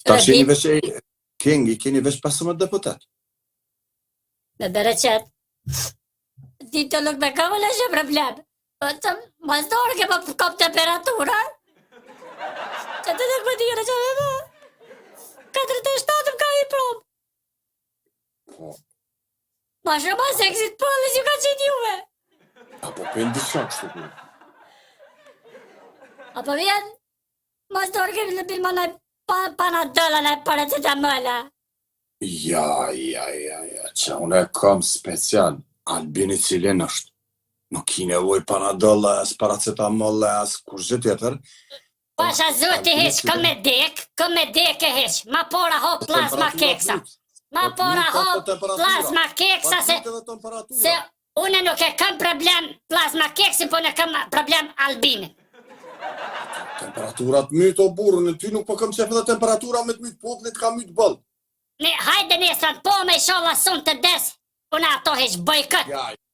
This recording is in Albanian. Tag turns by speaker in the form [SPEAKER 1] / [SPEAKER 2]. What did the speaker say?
[SPEAKER 1] Ta sheni veç e King, I keni veç 15 deputet.
[SPEAKER 2] Në Bereqet. Ti të nuk me kam në që problem. Mas dorë ke më kam temperatura. Që të nuk më dire që me më. 47 më ka I prom. Ma shumë ma seksit pëllës ju ka qenë juve.
[SPEAKER 1] Apo për ndisha kështu ku.
[SPEAKER 2] Apo vjen, mas dorë ke në bilmana panadolën e paracetamolë.
[SPEAKER 1] Ja, që unë e kam special, Albini cilin është. Nuk I nevoj panadol, as paracetamol, as kur gjë tjetër.
[SPEAKER 2] Pasha zoti heq, këm me dek e heq, ma pora ho plazma keksa. Ma pora ho plazma keksa se une nuk e kam problem plazma keksi, po ne kam problem Albinin.
[SPEAKER 1] Temperaturat mytë o burë, në ty nuk po kam qef edhe temperatura me të mytë poplit ka mytë bëllë.
[SPEAKER 2] Ne, hajde nesër, po me sholla sun të des, une ato heq bojkët.
[SPEAKER 1] Ja,